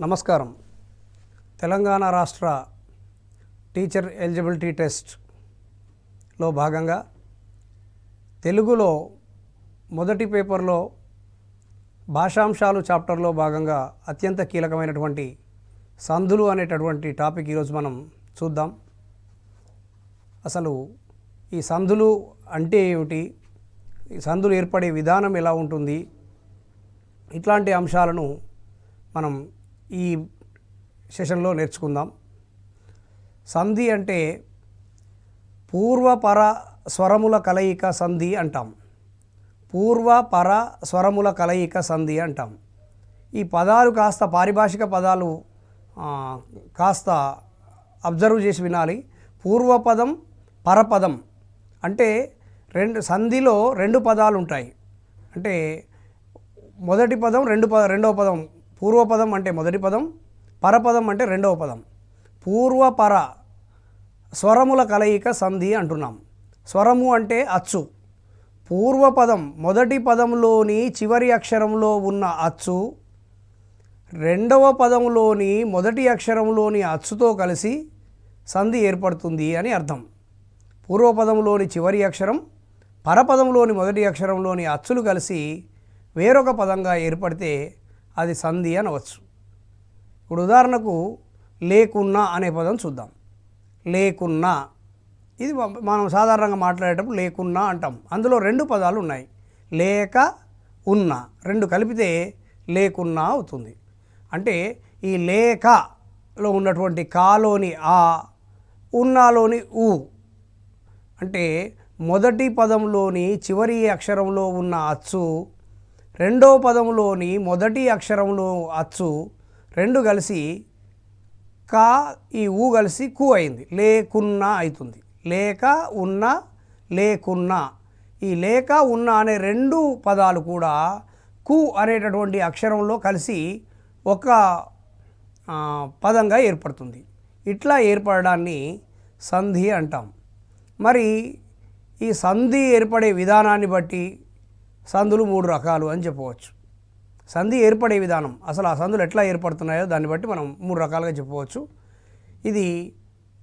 నమస్కారం. తెలంగాణ రాష్ట్ర teacher eligibility టెస్ట్లో భాగంగా తెలుగులో మొదటి పేపర్లో భాషాంశాలు చాప్టర్లో భాగంగా అత్యంత కీలకమైనటువంటి సందులు అనేటటువంటి టాపిక్ ఈరోజు మనం చూద్దాం. అసలు ఈ సందులు అంటే ఏమిటి, ఈ సందులు ఏర్పడే విధానం ఎలా ఉంటుంది, ఇట్లాంటి అంశాలను మనం ఈ సెషన్లో నేర్చుకుందాం. సంధి అంటే పూర్వపర స్వరముల కలయిక సంధి అంటాం. పూర్వపర స్వరముల కలయిక సంధి అంటాం. ఈ పదాలు కాస్త పారిభాషిక పదాలు కాస్త అబ్జర్వ్ చేసి వినాలి. పూర్వపదం, పరపదం అంటే సంధిలో రెండు పదాలు ఉంటాయి. అంటే మొదటి పదం రెండవ పదం. పూర్వపదం అంటే మొదటి పదం, పరపదం అంటే రెండవ పదం. పూర్వపర స్వరముల కలయిక సంధి అంటున్నాం. స్వరము అంటే అచ్చు. పూర్వపదం మొదటి పదంలోని చివరి అక్షరంలో ఉన్న అచ్చు రెండవ పదంలోని మొదటి అక్షరంలోని అచ్చుతో కలిసి సంధి ఏర్పడుతుంది అని అర్థం. పూర్వపదంలోని చివరి అక్షరం, పరపదంలోని మొదటి అక్షరంలోని అచ్చులు కలిసి వేరొక పదంగా ఏర్పడితే అది సంధి అనవచ్చు. ఇప్పుడు ఉదాహరణకు లేకున్నా అనే పదం చూద్దాం. లేకున్నా, ఇది మనం సాధారణంగా మాట్లాడేటప్పుడు లేకున్నా అంటాం. అందులో రెండు పదాలు ఉన్నాయి, లేక ఉన్న. రెండు కలిపితే లేకున్నా అవుతుంది. అంటే ఈ లేకలో ఉన్నటువంటి కాలోని ఆ, ఉన్నాలోని ఊ, అంటే మొదటి పదంలోని చివరి అక్షరంలో ఉన్న అచ్చు రెండో పదంలోని మొదటి అక్షరంలో అచ్చు రెండు కలిసి కా, ఈ ఊ కలిసి కు అయింది, లేకున్నా అవుతుంది. లేక ఉన్న, లేకున్నా. ఈ లేక ఉన్న అనే రెండు పదాలు కూడా కు అనేటటువంటి అక్షరంలో కలిసి ఒక పదంగా ఏర్పడుతుంది. ఇట్లా ఏర్పడడాన్ని సంధి అంటాం. మరి ఈ సంధి ఏర్పడే విధానాన్ని బట్టి సందులు మూడు రకాలు అని చెప్పవచ్చు. సంధి ఏర్పడే విధానం, అసలు ఆ సందులు ఎట్లా ఏర్పడుతున్నాయో దాన్ని బట్టి మనం మూడు రకాలుగా చెప్పవచ్చు. ఇది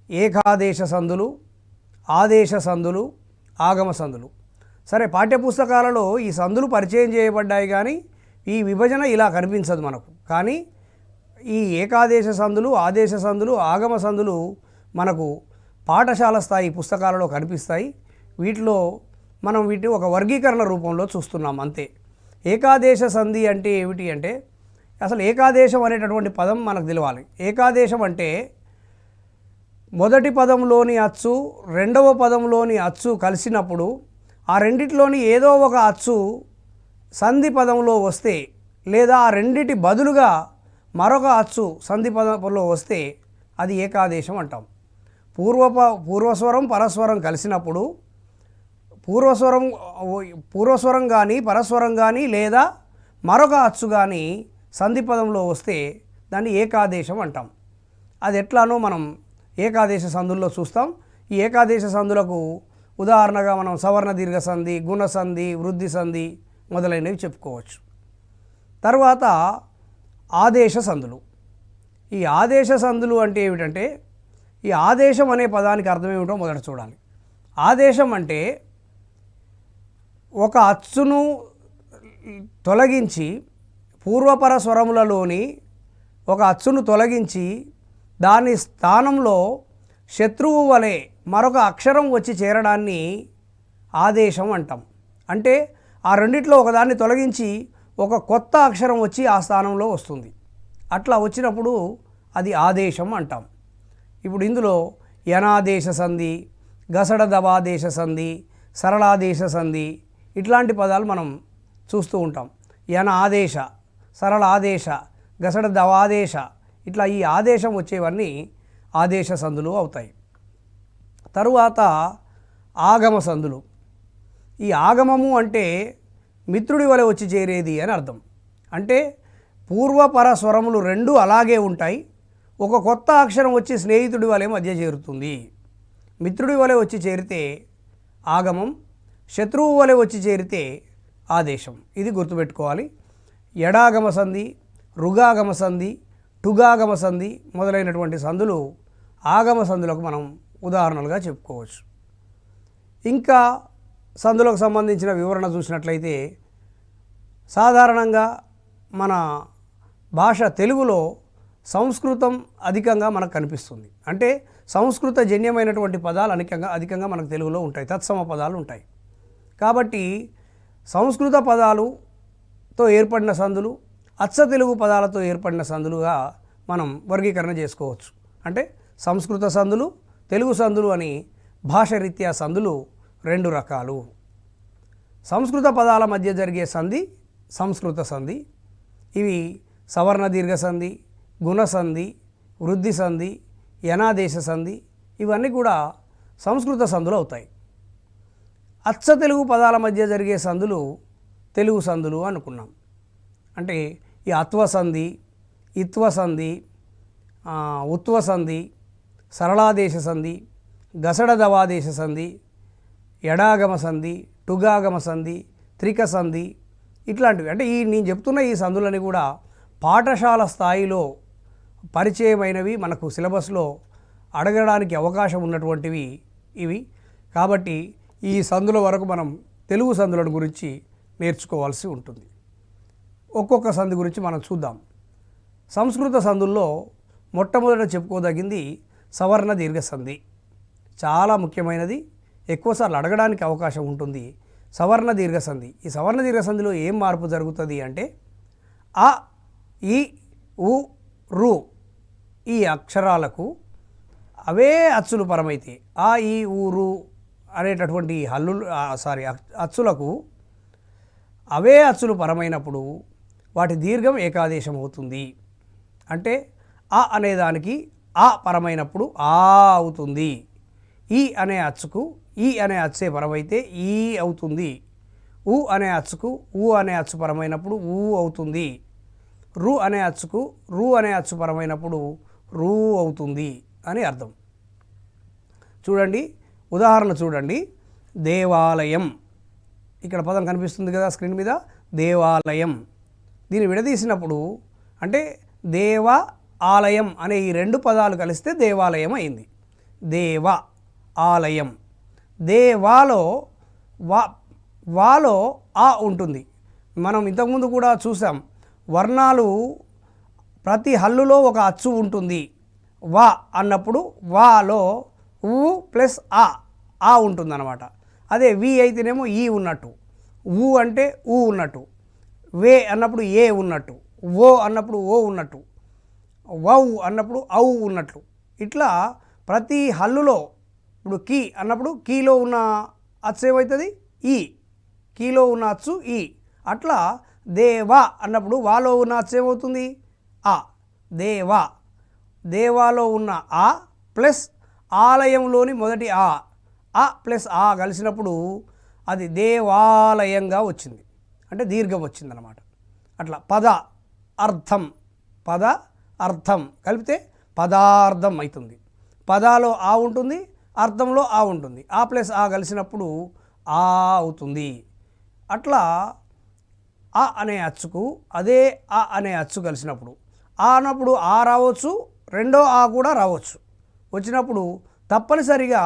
ఏకాదేశ సందులు, ఆదేశ సందులు, ఆగమ సందులు. సరే, పాఠ్యపుస్తకాలలో ఈ సందులు పరిచయం చేయబడ్డాయి, కానీ ఈ విభజన ఇలా కనిపించదు మనకు. కానీ ఈ ఏకాదేశ సందులు, ఆదేశ సందులు, ఆగమ సందులు మనకు పాఠశాల స్థాయి పుస్తకాలలో కనిపిస్తాయి. వీటిలో మనం వీటిని ఒక వర్గీకరణ రూపంలో చూస్తున్నాం అంతే. ఏకాదేశ సంధి అంటే ఏమిటి అంటే, అసలు ఏకాదేశం అనేటటువంటి పదం మనకు తెలవాలి. ఏకాదేశం అంటే మొదటి పదంలోని అచ్చు రెండవ పదంలోని అచ్చు కలిసినప్పుడు ఆ రెండిటిలోని ఏదో ఒక అచ్చు సంధి పదంలో వస్తే, లేదా ఆ రెండిటి బదులుగా మరొక అచ్చు సంధి పదంలో వస్తే అది ఏకాదేశం అంటాం. పూర్వస్వరం పరస్వరం కలిసినప్పుడు పూర్వస్వరం కానీ పరస్వరం కానీ లేదా మరొక అచ్చు కానీ సంధి పదంలో వస్తే దాన్ని ఏకాదేశం అంటాం. అది ఎట్లానో మనం ఏకాదేశ సంధుల్లో చూస్తాం. ఈ ఏకాదేశ సంధులకు ఉదాహరణగా మనం సవర్ణ దీర్ఘ సంధి, గుణ సంధి, వృద్ధి సంధి మొదలైనవి చెప్పుకోవచ్చు. తర్వాత ఆదేశ సంధులు. ఈ ఆదేశ సంధులు అంటే ఏమిటంటే, ఈ ఆదేశం అనే పదానికి అర్థం ఏమిటో మొదట చూడాలి. ఆదేశం అంటే ఒక అచ్చును తొలగించి, పూర్వపర స్వరములలోని ఒక అచ్చును తొలగించి దాని స్థానంలో శత్రువు వలె మరొక అక్షరం వచ్చి చేరడాన్ని ఆదేశం అంటాం. అంటే ఆ రెండిట్లో ఒకదాన్ని తొలగించి ఒక కొత్త అక్షరం వచ్చి ఆ స్థానంలో వస్తుంది. అట్లా వచ్చినప్పుడు అది ఆదేశం అంటాం. ఇప్పుడు ఇందులో యనాదేశ సంధి, గసడ దబాదేశ సంధి, సరళాదేశ సంధి ఇట్లాంటి పదాలు మనం చూస్తూ ఉంటాం. యన ఆదేశ, సరళ ఆదేశ, గసడ దవాదేశ, ఇట్లా ఈ ఆదేశం వచ్చేవన్నీ ఆదేశ సంధులు అవుతాయి. తరువాత ఆగమ సంధులు. ఈ ఆగమము అంటే మిత్రుడి వలె వచ్చి చేరేది అని అర్థం. అంటే పూర్వపర స్వరములు రెండు అలాగే ఉంటాయి, ఒక కొత్త అక్షరం వచ్చి స్నేహితుడి వలె మధ్య చేరుతుంది. మిత్రుడి వలె వచ్చి చేరితే ఆగమం, శత్రువు వలె వచ్చి చేరితే ఆదేశం. ఇది గుర్తుపెట్టుకోవాలి. ఎడాగమ సంధి, రుగాగమ సంధి, టుగాగమ సంధి మొదలైనటువంటి సంధులు ఆగమ సంధులకు మనం ఉదాహరణలుగా చెప్పుకోవచ్చు. ఇంకా సంధులకు సంబంధించిన వివరణ చూసినట్లయితే సాధారణంగా మన భాష తెలుగులో సంస్కృతం అధికంగా మనకు కనిపిస్తుంది. అంటే సంస్కృత జన్యమైనటువంటి పదాలు అధికంగా మనకు తెలుగులో ఉంటాయి, తత్సమ పదాలు ఉంటాయి. కాబట్టి సంస్కృత పదాలతో ఏర్పడిన సంధులు అచ్చ తెలుగు పదాలతో ఏర్పడిన సంధులుగా మనం వర్గీకరణ చేసుకోవచ్చు. అంటే సంస్కృత సంధులు, తెలుగు సంధులు అని భాషరీత్యా సంధులు రెండు రకాలు. సంస్కృత పదాల మధ్య జరిగే సంధి సంస్కృత సంధి. ఇవి సవర్ణ దీర్ఘ సంధి, గుణ సంధి, వృద్ధి సంధి, యనాదేశ సంధి ఇవన్నీ కూడా సంస్కృత సంధులు అవుతాయి. అచ్చ తెలుగు పదాల మధ్య జరిగే సంధులు తెలుగు సంధులు అనుకున్నాం. అంటే ఈ అత్వ సంధి, ఇత్వ సంధి, ఉత్వ సంధి, సరళాదేశ సంధి, గసడ దవాదేశ సంధి, ఎడాగమ సంధి, టుగాగమ సంధి, త్రిక సంధి ఇట్లాంటివి. అంటే నేను చెప్తున్న ఈ సంధులని కూడా పాఠశాల స్థాయిలో పరిచయమైనవి, మనకు సిలబస్లో అడగడానికి అవకాశం ఉన్నటువంటివి ఇవి. కాబట్టి ఈ సంధుల వరకు మనం తెలుగు సంధులను గురించి నేర్చుకోవాల్సి ఉంటుంది. ఒక్కొక్క సంధి గురించి మనం చూద్దాం. సంస్కృత సంధుల్లో మొట్టమొదట చెప్పుకోదగింది సవర్ణ దీర్ఘ సంధి. చాలా ముఖ్యమైనది, ఎక్కువసార్లు అడగడానికి అవకాశం ఉంటుంది సవర్ణ దీర్ఘ సంధి. ఈ సవర్ణ దీర్ఘ సంధిలో ఏం మార్పు జరుగుతుంది అంటే అ, ఈ, ఉ, రు ఈ అక్షరాలకు అవే అచ్చులు పరమైతే ఆ, ఈ, ఊ, రు అనేటటువంటి అచ్చులకు అవే అచ్చులు పరమైనప్పుడు వాటి దీర్ఘం ఏకాదేశం అవుతుంది. అంటే అ అనేదానికి ఆ పరమైనప్పుడు ఆ అవుతుంది. ఈ అనే అచ్చుకు ఈ అనే అచ్చే పరమైతే ఈ అవుతుంది. ఉ అనే అచ్చుకు ఊ అనే అచ్చు పరమైనప్పుడు ఊ అవుతుంది. రు అనే అచ్చుకు రు అనే అచ్చు పరమైనప్పుడు రూ అవుతుంది అని అర్థం. చూడండి, ఉదాహరణ చూడండి. దేవాలయం, ఇక్కడ పదం కనిపిస్తుంది కదా స్క్రీన్ మీద, దేవాలయం. దీన్ని విడదీసినప్పుడు అంటే దేవ ఆలయం అనే ఈ రెండు పదాలు కలిస్తే దేవాలయం అయింది. దేవ ఆలయం. దేవాలో వాలో ఆ ఉంటుంది. మనం ఇంతకుముందు కూడా చూసాం, వర్ణాలు ప్రతి హల్లులో ఒక అచ్చు ఉంటుంది. వా అన్నప్పుడు వాలో ఊ ప్లస్ ఆ ఉంటుందన్నమాట. అదే వి అయితేనేమో ఈ ఉన్నట్టు, ఊ అంటే ఊ ఉన్నట్టు, వే అన్నప్పుడు ఏ ఉన్నట్టు, ఓ అన్నప్పుడు ఓ ఉన్నట్టు, వౌ అన్నప్పుడు ఔ ఉన్నట్లు. ఇట్లా ప్రతి హల్లులో ఇప్పుడు కీ అన్నప్పుడు కీలో ఉన్న అచ్చు ఏమవుతుంది ఈ, కీలో ఉన్న అచ్చు ఈ. అట్లా దేవా అన్నప్పుడు వాలో ఉన్న అచ్చు ఏమవుతుంది ఆ. దేవా, దేవాలో ఉన్న ఆ ప్లస్ ఆలయంలోని మొదటి ఆ ప్లస్ ఆ కలిసినప్పుడు అది దేవాలయంగా వచ్చింది, అంటే దీర్ఘం వచ్చిందనమాట. అట్లా పద అర్థం, పద అర్థం కలిపితే పదార్థం అవుతుంది. పదాలో ఆ ఉంటుంది, అర్థంలో ఆ ఉంటుంది. ఆ ప్లస్ ఆ కలిసినప్పుడు ఆ అవుతుంది. అట్లా ఆ అనే అచ్చుకు అదే ఆ అనే అచ్చు కలిసినప్పుడు ఆ అన్నప్పుడు ఆ రావచ్చు, రెండో ఆ కూడా రావచ్చు. వచ్చినప్పుడు తప్పనిసరిగా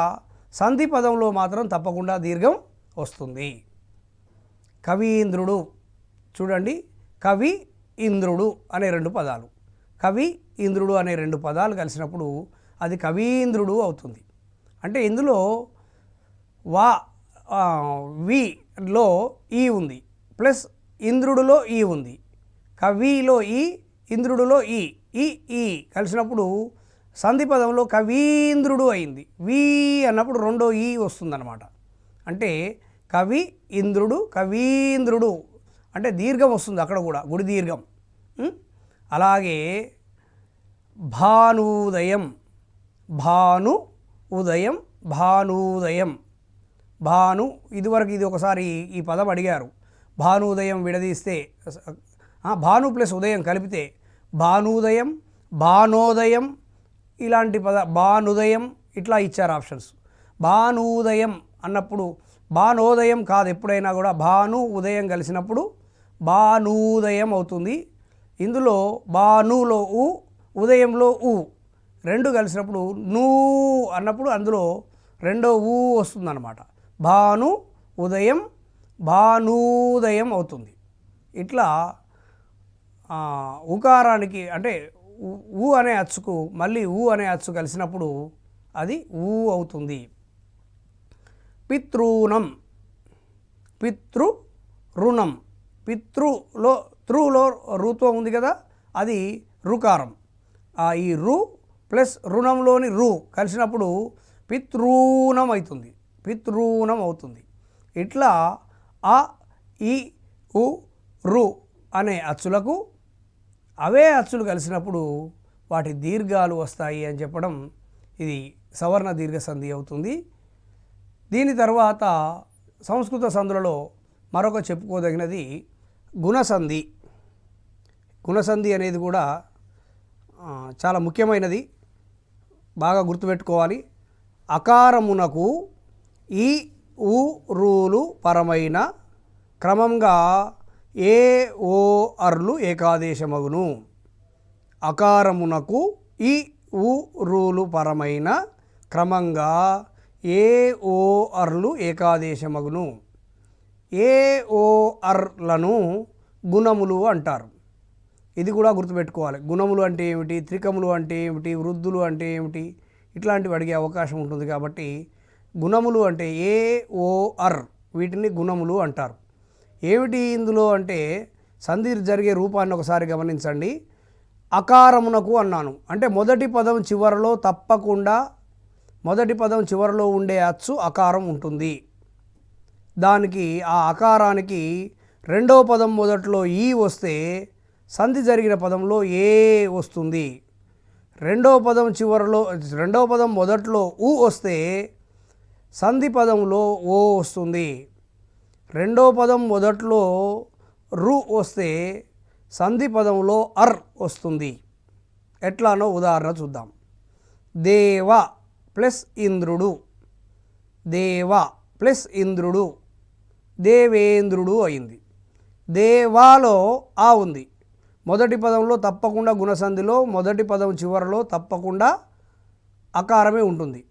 సంధి పదంలో మాత్రం తప్పకుండా దీర్ఘం వస్తుంది. కవీంద్రుడు, చూడండి, కవి ఇంద్రుడు అనే రెండు పదాలు, కవి ఇంద్రుడు అనే రెండు పదాలు కలిసినప్పుడు అది కవీంద్రుడు అవుతుంది. అంటే ఇందులో విలో ఈ ఉంది ప్లస్ ఇంద్రుడిలో ఈ ఉంది. కవిలో ఈ, ఇంద్రుడిలో ఈ కలిసినప్పుడు సంధి పదంలో కవీంద్రుడు అయింది. వి అన్నప్పుడు రెండో ఈ వస్తుందన్నమాట. అంటే కవి ఇంద్రుడు, కవీంద్రుడు అంటే దీర్ఘం వస్తుంది అక్కడ కూడా, గుడి దీర్ఘం. అలాగే భానుదయం, భాను ఉదయం, భానుదయం. భాను, ఇదివరకు ఇది ఒకసారి ఈ పదం అడిగారు. భానుదయం విడదీస్తే భాను ప్లస్ ఉదయం కలిపితే భానుదయం, భానోదయం ఇలాంటి భానుదయం ఇట్లా ఇచ్చారు ఆప్షన్స్. భానుదయం అన్నప్పుడు భానోదయం కాదు, ఎప్పుడైనా కూడా భాను ఉదయం కలిసినప్పుడు భానూదయం అవుతుంది. ఇందులో భానులో ఉ, ఉదయంలో ఊ రెండు కలిసినప్పుడు నూ అన్నప్పుడు అందులో రెండో ఊ వస్తుందన్నమాట. భాను ఉదయం భానూదయం అవుతుంది. ఇట్లా ఉకారానికి అంటే ఊ అనే అచ్చుకు మళ్ళీ ఊ అనే అచ్చు కలిసినప్పుడు అది ఊ అవుతుంది. పితృణం పితృ రుణం పితృలో త్రులో రుత్వం ఉంది కదా, అది రుకారం. ఈ రు ప్లస్ రుణంలోని రు కలిసినప్పుడు పితృణం అవుతుంది. పితృణం అవుతుంది. ఇట్లా ఆ ఈ ఉ రు అనే అచ్చులకు అవే అచ్చులు కలిసినప్పుడు వాటి దీర్ఘాలు వస్తాయి అని చెప్పడం ఇది సవర్ణ దీర్ఘ సంధి అవుతుంది. దీని తర్వాత సంస్కృత సంధులలో మరొక చెప్పుకోదగినది గుణసంధి. గుణసంధి అనేది కూడా చాలా ముఖ్యమైనది, బాగా గుర్తుపెట్టుకోవాలి. అకారమునకు ఈ ఊ రూలు పరమైన క్రమంగా ఏ ఓ అర్లు ఏకాదేశమగును. అకారమునకు ఈ ఊ రూలు పరమైన క్రమంగా ఏ ఓ అర్లు ఏకాదేశమగును. ఏ ఓ అర్లను గుణములు అంటారు. ఇది కూడా గుర్తుపెట్టుకోవాలి. గుణములు అంటే ఏమిటి, త్రికములు అంటే ఏమిటి, వృద్ధులు అంటే ఏమిటి, ఇట్లాంటివి అడిగే అవకాశం ఉంటుంది. కాబట్టి గుణములు అంటే ఏ ఓ అర్, వీటిని గుణములు అంటారు. ఏమిటి ఇందులో అంటే సంధి జరిగే రూపాన్ని ఒకసారి గమనించండి. అకారమునకు అన్నాను అంటే మొదటి పదం చివరలో తప్పకుండా మొదటి పదం చివరలో ఉండే అచ్చు అకారం ఉంటుంది. దానికి ఆ అకారానికి రెండవ పదం మొదట్లో ఈ వస్తే సంధి జరిగిన పదంలో ఏ వస్తుంది. రెండవ పదం మొదట్లో ఊ వస్తే సంధి పదంలో ఓ వస్తుంది. రెండవ పదం మొదట్లో రు వస్తే సంధి పదంలో అర్ వస్తుంది. ఎట్లానో ఉదాహరణ చూద్దాం. దేవ ప్లస్ ఇంద్రుడు, దేవ ప్లస్ ఇంద్రుడు దేవేంద్రుడు అయింది. దేవాలో ఆ ఉంది. మొదటి పదంలో తప్పకుండా గుణసంధిలో మొదటి పదం చివరలో తప్పకుండా అకారమే ఉంటుంది.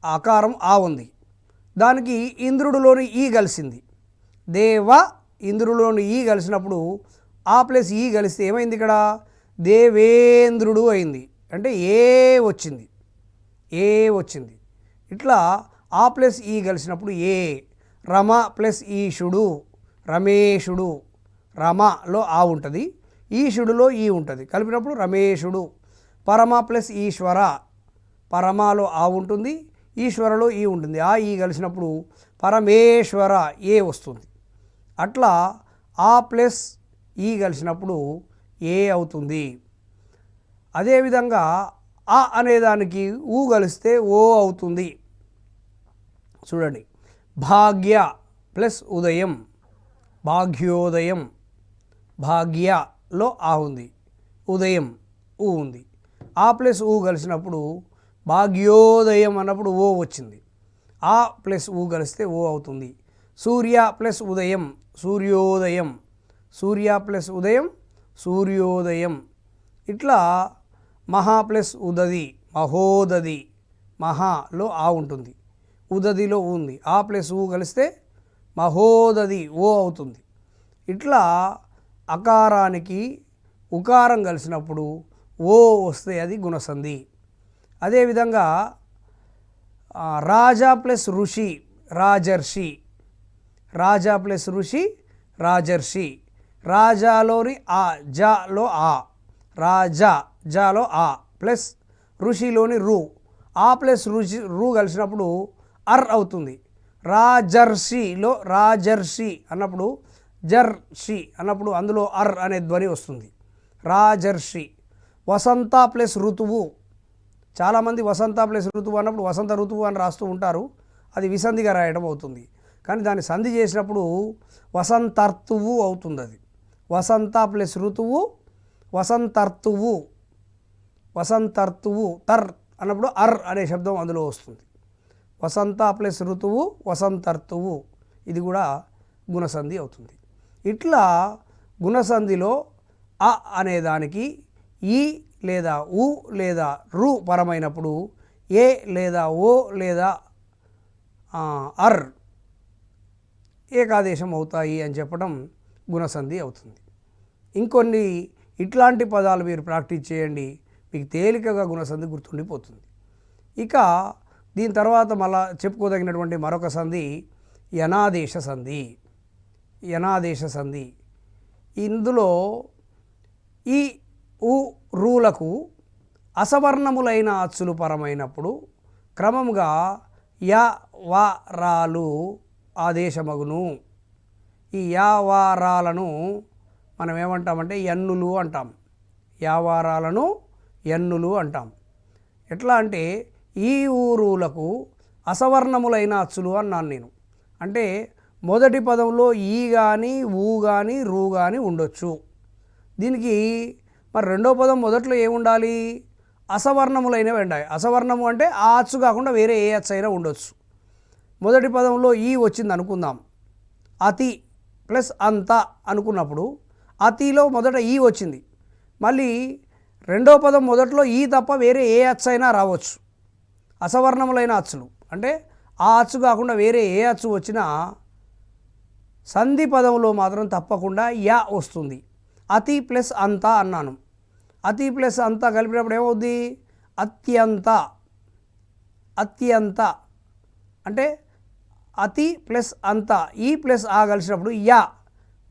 ఆ అకారం ఆ ఉంది. దానికి ఇంద్రుడిలోని ఈ కలిసింది. దేవ ఇంద్రుడిలోని ఈ కలిసినప్పుడు ఆ ప్లస్ ఈ కలిస్తే ఏమైంది, ఇక్కడ దేవేంద్రుడు అయింది. అంటే ఏ వచ్చింది, ఏ వచ్చింది. ఇట్లా ఆ ప్లస్ ఈ కలిసినప్పుడు ఏ. రమ ప్లస్ ఈషుడు రమేషుడు, రమలో ఆ ఉంటుంది, ఈషుడులో ఈ ఉంటుంది, కలిపినప్పుడు రమేషుడు. పరమ ప్లస్ ఈశ్వర, పరమలో ఆ ఉంటుంది, ఈశ్వరలో ఈ ఉంటుంది, ఆ ఈ కలిసినప్పుడు పరమేశ్వర ఏ వస్తుంది. అట్లా ఆ ప్లస్ ఈ కలిసినప్పుడు ఏ అవుతుంది. అదేవిధంగా ఆ అనేదానికి ఊ కలిస్తే ఓ అవుతుంది. చూడండి, భాగ్య ప్లస్ ఉదయం భాగ్యోదయం, భాగ్యలో ఆ ఉంది, ఉదయం ఊ ఉంది. ఆ ప్లస్ ఊ కలిసినప్పుడు భాగ్యోదయం అన్నప్పుడు ఓ వచ్చింది. ఆ ప్లస్ ఊ కలిస్తే ఓ అవుతుంది. సూర్య ప్లస్ ఉదయం సూర్యోదయం, సూర్య ప్లస్ ఉదయం సూర్యోదయం. ఇట్లా మహా ప్లస్ ఉదది మహోదది, మహాలో ఆ ఉంటుంది, ఉదదిలో ఉంది. ఆ ప్లస్ ఊ కలిస్తే మహోదది ఓ అవుతుంది. ఇట్లా అకారానికి ఉకారం కలిసినప్పుడు ఓ వస్తే అది గుణసంధి. అదేవిధంగా రాజా ప్లస్ ఋషి రాజర్షి, రాజా ప్లస్ ఋషి రాజర్షి, రాజాలోని ఆ జాలో ఆ, రాజా జాలో ఆ ప్లస్ ఋషిలోని రు, ఆ ప్లస్ ఋషి రు కలిసినప్పుడు అర్ అవుతుంది. రాజర్షిలో రాజర్షి అన్నప్పుడు జర్షి అన్నప్పుడు అందులో అర్ అనే ధ్వని వస్తుంది. రాజర్షి. వసంత ప్లస్ ఋతువు, చాలామంది వసంత ప్లస్ ఋతువు అన్నప్పుడు వసంత ఋతువు అని రాస్తూ ఉంటారు, అది విసంధిగా రాయడం అవుతుంది. కానీ దాన్ని సంధి చేసినప్పుడు వసంతర్తువు అవుతుంది. అది వసంత ప్లస్ ఋతువు వసంతర్తువు, వసంతర్తువు తర్ అన్నప్పుడు అర్ అనే శబ్దం అందులో వస్తుంది. వసంత ప్లస్ ఋతువు వసంతర్తువు, ఇది కూడా గుణసంధి అవుతుంది. ఇట్లా గుణసంధిలో అ అనేదానికి ఈ లేదా ఉ లేదా రు పరమైనప్పుడు ఏ లేదా ఓ లేదా అర్ ఏకాదేశం అవుతాయి అని చెప్పడం గుణసంధి అవుతుంది. ఇంకొన్ని ఇట్లాంటి పదాలు మీరు ప్రాక్టీస్ చేయండి, మీకు తేలికగా గుణసంధి గుర్తుండిపోతుంది. ఇక దీని తర్వాత మళ్ళా చెప్పుకోదగినటువంటి మరొక సంధి యనాదేశ సంధి. యనాదేశ సంధి ఇందులో ఈ ఉ రూలకు అసవర్ణములైన అచ్చులు పరమైనప్పుడు క్రమంగా య వ రాలు ఆదేశమగును. ఈ యావారాలను మనం ఏమంటామంటే ఎన్నులు అంటాం. యావారాలను ఎన్నులు అంటాం. ఎట్లా అంటే ఈ ఊరులకు అసవర్ణములైన అచ్చులు అన్నాను నేను. అంటే మొదటి పదంలో ఈ కానీ ఊ కానీ రూ కానీ ఉండొచ్చు. దీనికి మరి రెండో పదం మొదట్లో ఏముండాలి? అసవర్ణములైనవి ఉండాలి. అసవర్ణము అంటే ఆ అచ్చు కాకుండా వేరే ఏ అచ్చు అయినా ఉండొచ్చు. మొదటి పదంలో ఈ వచ్చింది అనుకుందాం, అతి ప్లస్ అంత అనుకున్నప్పుడు అతిలో మొదట ఈ వచ్చింది. మళ్ళీ రెండో పదం మొదట్లో ఈ తప్ప వేరే ఏ అచ్చు అయినా రావచ్చు. అసవర్ణములైన అచ్చులు అంటే ఆ అచ్చు కాకుండా వేరే ఏ అచ్చు వచ్చినా సంధి పదంలో మాత్రం తప్పకుండా యా వస్తుంది. అతి ప్లస్ అంత అన్నాను. అతి ప్లస్ అంత కలిపినప్పుడు ఏమవుద్ది? అత్యంత. అత్యంత అంటే అతి ప్లస్ అంత, ఈ ప్లస్ ఆ కలిసినప్పుడు యా,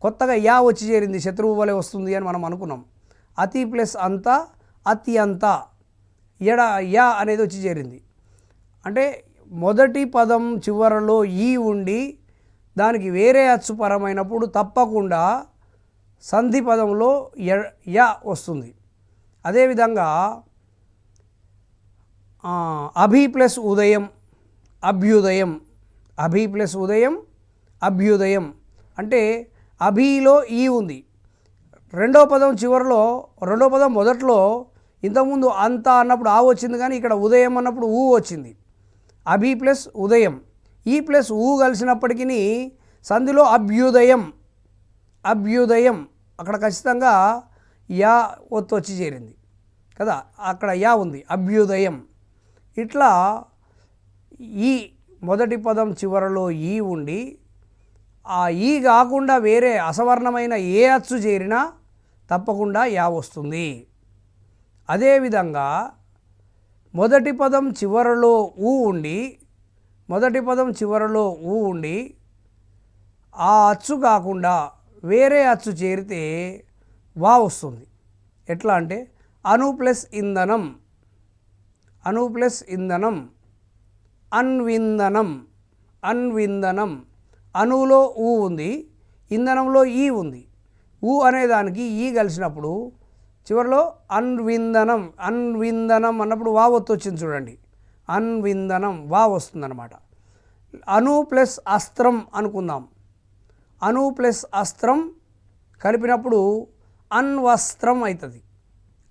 కొత్తగా యా వచ్చి చేరింది, శత్రువు వలె వస్తుంది అని మనం అనుకున్నాం. అతి ప్లస్ అంత అత్యంత, ఎడ యా అనేది వచ్చి చేరింది. అంటే మొదటి పదం చివరలో ఈ ఉండి దానికి వేరే అచ్చు పరమైనప్పుడు తప్పకుండా సంధి పదంలో యా వస్తుంది. అదేవిధంగా అభి ప్లస్ ఉదయం అభ్యుదయం, అభి ప్లస్ ఉదయం అభ్యుదయం అంటే అభిలో ఈ ఉంది. రెండో పదం చివరిలో, రెండో పదం మొదట్లో ఇంతకుముందు అంత అన్నప్పుడు ఆ వచ్చింది, కానీ ఇక్కడ ఉదయం అన్నప్పుడు ఊ వచ్చింది. అభి ప్లస్ ఉదయం, ఈ ప్లస్ ఊ కలిసినప్పటికీ సంధిలో అభ్యుదయం. అభ్యుదయం అక్కడ ఖచ్చితంగా యా ఒత్తు వచ్చి చేరింది కదా, అక్కడ యా ఉంది, అభ్యుదయం. ఇట్లా ఈ మొదటి పదం చివరలో ఈ ఉండి ఆ ఈ కాకుండా వేరే అసవర్ణమైన ఏ అచ్చు చేరినా తప్పకుండా యా వస్తుంది. అదేవిధంగా మొదటి పదం చివరలో ఊ ఉండి, మొదటి పదం చివరలో ఊ ఉండి ఆ అచ్చు కాకుండా వేరే అచ్చు చేరితే వా వస్తుంది. ఎట్లా అంటే అను ప్లస్ ఇంధనం, అను ప్లస్ ఇంధనం, అన్విందనం. అన్విందనం అణువులో ఊ ఉంది, ఇంధనంలో ఈ ఉంది. ఊ అనేదానికి ఈ కలిసినప్పుడు చివరిలో అన్విందనం. అన్విందనం అన్నప్పుడు వా ఒత్తు వచ్చింది చూడండి, అన్విందనం వా వస్తుందన్నమాట. అణు ప్లస్ అస్త్రం అనుకుందాం. అణు ప్లస్ అస్త్రం కలిపినప్పుడు అన్వస్త్రం అవుతుంది.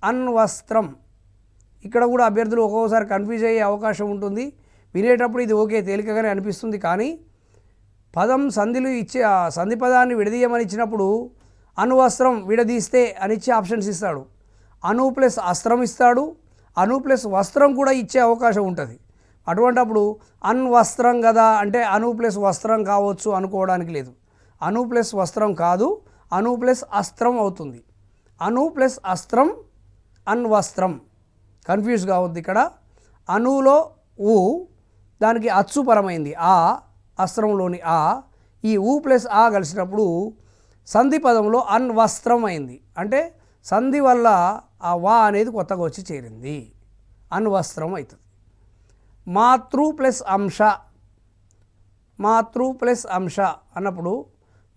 అన్వస్త్రం. ఇక్కడ కూడా అభ్యర్థులు ఒక్కొక్కసారి కన్ఫ్యూజ్ అయ్యే అవకాశం ఉంటుంది. వినేటప్పుడు ఇది ఓకే తేలికగానే అనిపిస్తుంది, కానీ పదం సంధిలు ఇచ్చే సంధి పదాన్ని విడదీయమని ఇచ్చినప్పుడు అణువస్త్రం విడదీస్తే అని ఇచ్చే ఆప్షన్స్ ఇస్తాడు. అణు ప్లస్ అస్త్రం ఇస్తాడు, అణు ప్లస్ వస్త్రం కూడా ఇచ్చే అవకాశం ఉంటుంది. అటువంటప్పుడు అన్వస్త్రం కదా అంటే అణు ప్లస్ వస్త్రం కావచ్చు అనుకోవడానికి లేదు. అణు ప్లస్ వస్త్రం కాదు, అణు ప్లస్ అస్త్రం అవుతుంది. అణు ప్లస్ అస్త్రం అన్వస్త్రం. కన్ఫ్యూజ్ కావద్దు. ఇక్కడ అణువులో ఊ, దానికి అచ్చుపరమైంది ఆ, అస్త్రంలోని ఆ, ఈ ఊ ప్లస్ ఆ కలిసినప్పుడు సంధి పదంలో అన్వస్త్రం అయింది. అంటే సంధి వల్ల ఆ వా అనేది కొత్తగా వచ్చి చేరింది, అన్వస్త్రం అవుతుంది. మాతృ ప్లస్ అంశ, మాతృ ప్లస్ అంశ అన్నప్పుడు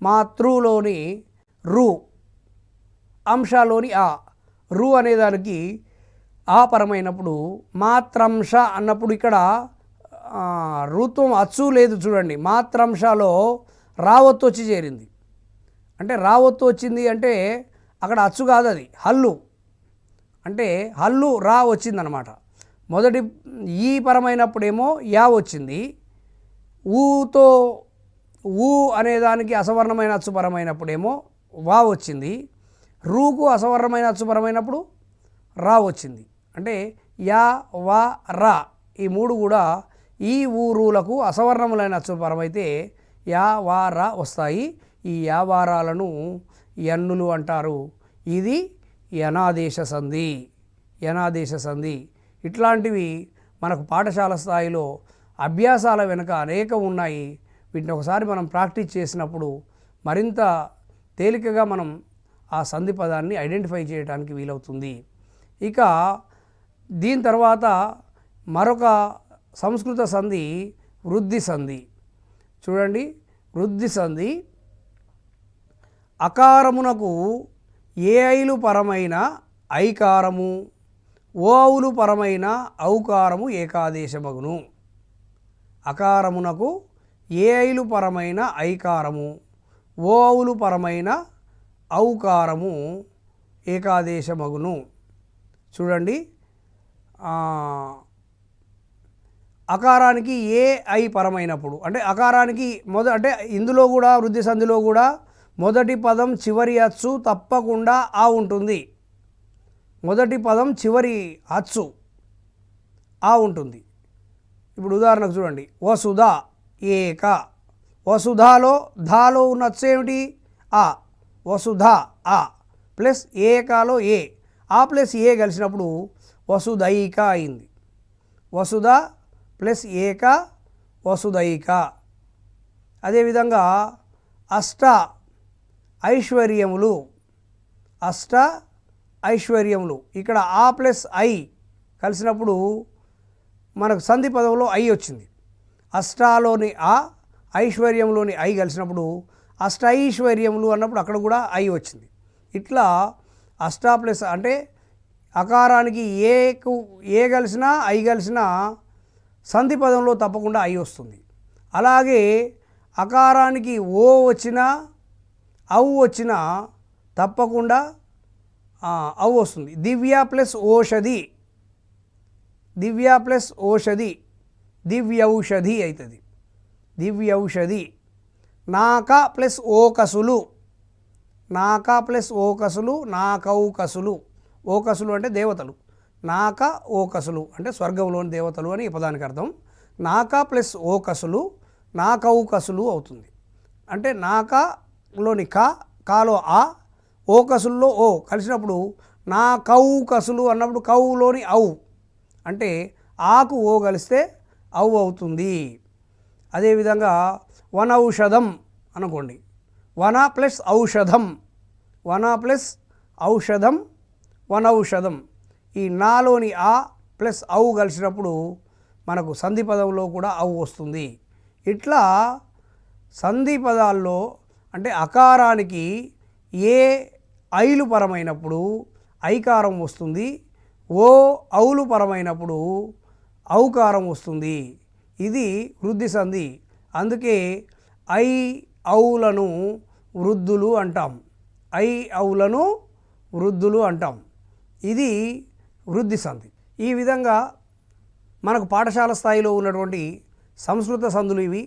మాతృలోని రు, అంశలోని ఆ, రు అనేదానికి ఆ పరమైనప్పుడు మాత్రంశ అన్నప్పుడు ఇక్కడ ఋత్వం అచ్చు లేదు చూడండి. మాత్రంశలో రావత్తు వచ్చి చేరింది. అంటే రావత్తు వచ్చింది అంటే అక్కడ అచ్చు కాదు, అది హల్లు. అంటే హల్లు రా వచ్చిందనమాట. మొదటి ఈ పరమైనప్పుడేమో యా వచ్చింది. ఊతో ఊ అనేదానికి అసవర్ణమైన అచ్చు పరమైనప్పుడేమో వా వచ్చింది. రూకు అసవర్ణమైన అచ్చు పరమైనప్పుడు రా వచ్చింది. అంటే యా వా రా ఈ మూడు కూడా ఈ ఊరులకు అసవర్ణములైన అచ్చుపరమైతే యా వా రా వస్తాయి. ఈ యావారాలను ఎన్నులు అంటారు. ఇది యనాదేశ సంధి. యనాదేశ సంధి ఇట్లాంటివి మనకు పాఠశాల స్థాయిలో అభ్యాసాల వెనుక అనేకం ఉన్నాయి. వీటిని ఒకసారి మనం ప్రాక్టీస్ చేసినప్పుడు మరింత తేలికగా మనం ఆ సంధి పదాన్ని ఐడెంటిఫై చేయడానికి వీలవుతుంది. ఇక దీని తర్వాత మరొక సంస్కృత సంధి వృద్ధి సంధి. చూడండి, వృద్ధి సంధి అకారమునకు ఏ ఐలు పరమైన ఐకారము, ఓ అవులు పరమైన ఔకారము ఏకాదేశమగును. అకారమునకు ఏ ఐలు పరమైన ఐకారము, ఓ అవులు పరమైన ఔకారము ఏకాదేశమగును. చూడండి, అకారానికి ఏ ఐ పరమైనప్పుడు అంటే అకారానికి అంటే ఇందులో కూడా వృద్ధి సంధిలో కూడా మొదటి పదం చివరి అచ్చు తప్పకుండా ఆ ఉంటుంది. మొదటి పదం చివరి అచ్చు ఆ ఉంటుంది. ఇప్పుడు ఉదాహరణకు చూడండి, వసుధ ఏక. వసుధాలో ధాలో ఉన్న అచ్చు ఏమిటి? ఆ. వసుధ ఆ ప్లస్ ఏకాలో ఏ, ఆ ప్లస్ ఏ కలిసినప్పుడు వసుదైక అయింది. వసుధ ప్లస్ ఏక వసుదైక. అదేవిధంగా అష్ట ఐశ్వర్యములు. అష్ట ఐశ్వర్యములు ఇక్కడ ఆ ప్లస్ ఐ కలిసినప్పుడు మనకు సంధి పదంలో ఐ వచ్చింది. అష్టాలోని ఆ, ఐశ్వర్యంలోని ఐ కలిసినప్పుడు అష్టైశ్వర్యములు అన్నప్పుడు అక్కడ కూడా ఐ వచ్చింది. ఇట్లా అష్టా ప్లస్ అంటే అకారానికి ఏకు ఏ కలిసినా ఐ కలిసినా సంధి పదంలో తప్పకుండా ఐ వస్తుంది. అలాగే అకారానికి ఓ వచ్చినా అవు వచ్చినా తప్పకుండా అవు వస్తుంది. దివ్య ప్లస్ ఓషధి, దివ్య ప్లస్ ఓషధి దివ్యౌషధి అవుతుంది. దివ్యౌషధి. నాక ప్లస్ ఓకసులు, నాక ప్లస్ ఓకసులు నాకౌకసులు. ఓకసులు అంటే దేవతలు, నాక ఓకసులు అంటే స్వర్గంలోని దేవతలు అని ఈ పదానికి అర్థం. నాక ప్లస్ ఓకసులు నాకౌకసులు అవుతుంది. అంటే నాకలోని క, కాలో ఆ, ఓకసుల్లో ఓ కలిసినప్పుడు నాకౌకసులు అన్నప్పుడు కౌలోని ఔ అంటే ఆకు ఓ కలిస్తే ఔ అవుతుంది. అదేవిధంగా వనౌషధం అనుకోండి, వన ప్లస్ ఔషధం, వన ప్లస్ ఔషధం వనౌషధం. ఈ నాలోని ఆ ప్లస్ ఔ కలిసినప్పుడు మనకు సంధి పదంలో కూడా ఔ వస్తుంది. ఇట్లా సంధి పదాల్లో అంటే అకారానికి ఏ ఐలు పరమైనప్పుడు ఐకారం వస్తుంది, ఓ ఔలు పరమైనప్పుడు ఔకారం వస్తుంది. ఇది వృద్ధి సంధి. అందుకే ఐ ఔలను వృద్ధులు అంటాం. ఐ ఔలను వృద్ధులు అంటాం. ఇది వృద్ధి సంధి. ఈ విధంగా మనకు పాఠశాల స్థాయిలో ఉన్నటువంటి సంస్కృత సంధులు ఇవి.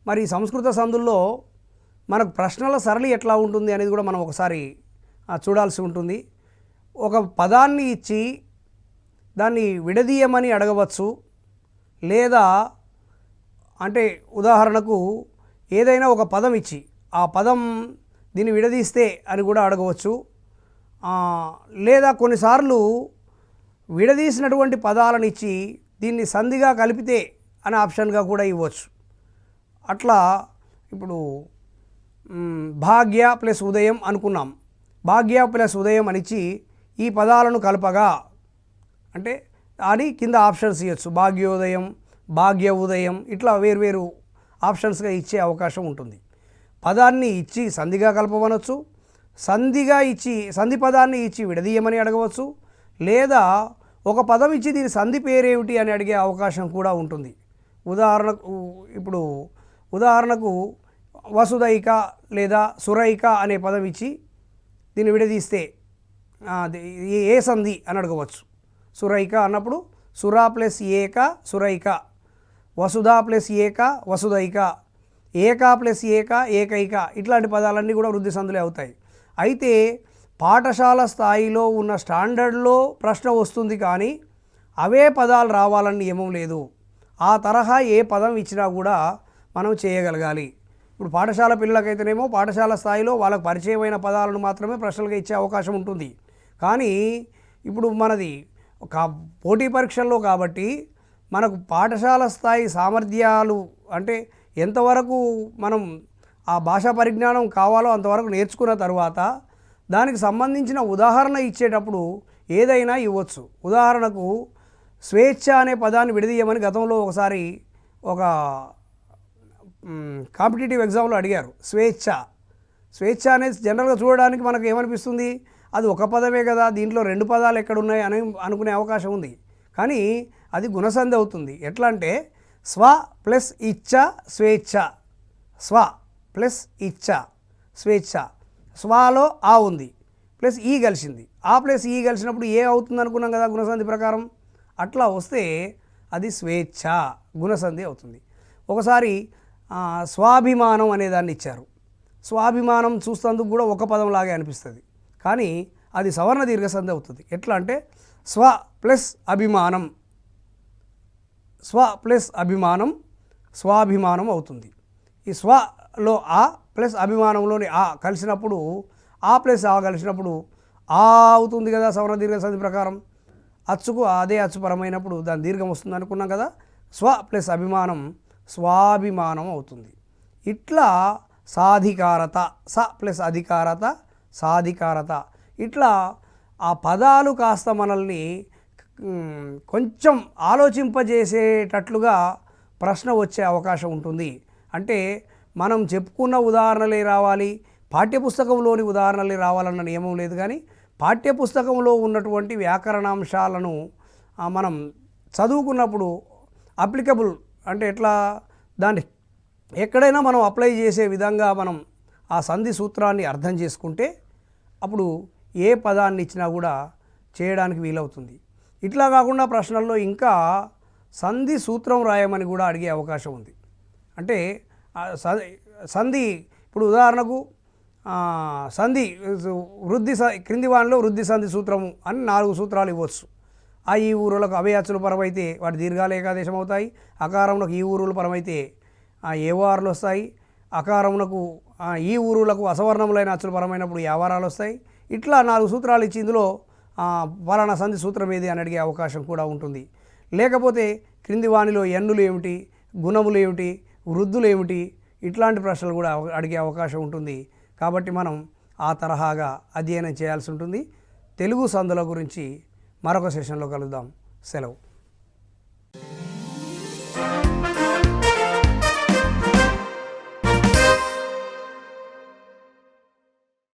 మరి సంస్కృత సంధుల్లో మనకు ప్రశ్నల సరళి ఎట్లా ఉంటుంది అనేది కూడా మనం ఒకసారి చూడాల్సి ఉంటుంది. ఒక పదాన్ని ఇచ్చి దాన్ని విడదీయమని అడగవచ్చు, లేదా అంటే ఉదాహరణకు ఏదైనా ఒక పదం ఇచ్చి ఆ పదం దీన్ని విడదీస్తే అని కూడా అడగవచ్చు. లేదా కొన్నిసార్లు విడదీసినటువంటి పదాలను ఇచ్చి దీన్ని సంధిగా కలిపితే అనే ఆప్షన్గా కూడా ఇవ్వచ్చు. అట్లా ఇప్పుడు భాగ్య ప్లస్ ఉదయం అనుకున్నాం. భాగ్య ప్లస్ ఉదయం అనిచ్చి ఈ పదాలను కలపగా అంటే అని కింద ఆప్షన్స్ ఇవ్వచ్చు. భాగ్యోదయం, భాగ్య ఉదయం ఇట్లా వేర్వేరు ఆప్షన్స్గా ఇచ్చే అవకాశం ఉంటుంది. పదాన్ని ఇచ్చి సంధిగా కలపవనొచ్చు, సంధిగా ఇచ్చి సంధి పదాన్ని ఇచ్చి విడదీయమని అడగవచ్చు, లేదా ఒక పదం ఇచ్చి దీని సంధి పేరేమిటి అని అడిగే అవకాశం కూడా ఉంటుంది. ఉదాహరణకు వసుదైక లేదా సురైక అనే పదం ఇచ్చి దీన్ని విడదీస్తే ఏ సంధి అని అడగవచ్చు. సురైక అన్నప్పుడు సురా ప్లస్ ఏక సురైక, వసుధ ప్లస్ ఏక వసుదైక, ఏక ప్లస్ ఏక ఏకైక ఇట్లాంటి పదాలన్నీ కూడా వృద్ధి సంధులే అవుతాయి. అయితే పాఠశాల స్థాయిలో ఉన్న స్టాండర్డ్లో ప్రశ్న వస్తుంది, కానీ అవే పదాలు రావాలని నియమం లేదు. ఆ తరహా ఏ పదం ఇచ్చినా కూడా మనం చేయగలగాలి. ఇప్పుడు పాఠశాల పిల్లలకైతేనేమో పాఠశాల స్థాయిలో వాళ్ళకు పరిచయమైన పదాలను మాత్రమే ప్రశ్నలుగా ఇచ్చే అవకాశం ఉంటుంది. కానీ ఇప్పుడు మనది ఒక పోటీ పరీక్షల్లో కాబట్టి మనకు పాఠశాల స్థాయి సామర్థ్యాలు అంటే ఎంతవరకు మనం ఆ భాషా పరిజ్ఞానం కావాలో అంతవరకు నేర్చుకున్న తర్వాత దానికి సంబంధించిన ఉదాహరణ ఇచ్చేటప్పుడు ఏదైనా ఇవ్వచ్చు. ఉదాహరణకు స్వేచ్ఛ అనే పదాన్ని విడదీయమని గతంలో ఒకసారి ఒక కాంపిటేటివ్ ఎగ్జామ్లో అడిగారు. స్వేచ్ఛ అనేది జనరల్గా చూడడానికి మనకు ఏమనిపిస్తుంది, అది ఒక పదమే కదా, దీంట్లో రెండు పదాలు ఎక్కడున్నాయి అని అనుకునే అవకాశం ఉంది. కానీ అది గుణసంధి అవుతుంది. ఎట్లా అంటే స్వ ప్లస్ ఇచ్చ స్వేచ్ఛ, స్వ ప్లస్ ఇచ్చ స్వేచ్ఛ, స్వాలో ఆ ఉంది ప్లస్ ఈ కలిసింది, ఆ ప్లస్ ఈ కలిసినప్పుడు ఏ అవుతుంది అనుకున్నాం కదా గుణసంధి ప్రకారం. అట్లా వస్తే అది స్వేచ్ఛ గుణసంధి అవుతుంది. ఒకసారి స్వాభిమానం అనేదాన్ని ఇచ్చారు. స్వాభిమానం చూస్తేందుకు కూడా ఒక పదంలాగే అనిపిస్తుంది, కానీ అది సవర్ణ దీర్ఘసంధి అవుతుంది. ఎట్లా అంటే స్వ ప్లస్ అభిమానం, స్వ ప్లస్ అభిమానం స్వాభిమానం అవుతుంది. ఈ స్వలో ఆ ప్లస్ అభిమానంలోని ఆ కలిసినప్పుడు ఆ ప్లస్ ఆ కలిసినప్పుడు ఆ అవుతుంది కదా సవర్ణ దీర్ఘసంధి ప్రకారం. అచ్చుకు అదే అచ్చుపరమైనప్పుడు దాని దీర్ఘం వస్తుంది అనుకున్నాం కదా. స్వ ప్లస్ అభిమానం స్వాభిమానం అవుతుంది. ఇట్లా సాధికారత, స ప్లస్ అధికారత సాధికారత, ఇట్లా ఆ పదాలు కాస్త మనల్ని కొంచెం ఆలోచింపజేసేటట్లుగా ప్రశ్న వచ్చే అవకాశం ఉంటుంది. అంటే మనం చెప్పుకున్న ఉదాహరణలే రావాలి, పాఠ్యపుస్తకంలోని ఉదాహరణలే రావాలన్న నియమం లేదు. కానీ పాఠ్యపుస్తకంలో ఉన్నటువంటి వ్యాకరణాంశాలను మనం చదువుకున్నప్పుడు అప్లికబుల్ అంటే ఎట్లా దాన్ని ఎక్కడైనా మనం అప్లై చేసే విధంగా మనం ఆ సంధి సూత్రాన్ని అర్థం చేసుకుంటే అప్పుడు ఏ పదాన్ని ఇచ్చినా కూడా చేయడానికి వీలవుతుంది. ఇట్లా కాకుండా ప్రశ్నల్లో ఇంకా సంధి సూత్రం రాయమని కూడా అడిగే అవకాశం ఉంది. అంటే సంధి ఇప్పుడు ఉదాహరణకు సంధి క్రింది వానిలో వృద్ధి సంధి సూత్రము అని 4 సూత్రాలు ఇవ్వచ్చు. ఆ ఈ ఊరులకు అవే అచ్చుల పరమైతే వాటి దీర్ఘాలు ఏకాదేశం అవుతాయి. అకారములకు ఈ ఊరుల పరమైతే ఏవారాలు వస్తాయి. అకారములకు ఈ ఊరులకు అసవర్ణములైన అచ్చుల పరమైనప్పుడు యావారాలు వస్తాయి. ఇట్లా 4 సూత్రాలు ఇచ్చి ఇందులో ఫలానా సంధి సూత్రం ఏది అని అడిగే అవకాశం కూడా ఉంటుంది. లేకపోతే క్రింది వానిలో ఎన్నులు ఏమిటి, గుణములు ఏమిటి, వృద్ధులు ఏమిటి, ఇట్లాంటి ప్రశ్నలు కూడా అడిగే అవకాశం ఉంటుంది. కాబట్టి మనం ఆ తరహాగా అధ్యయనం చేయాల్సి ఉంటుంది. తెలుగు సంధుల గురించి మరొక సెషన్లో కలుద్దాం. సెలవు.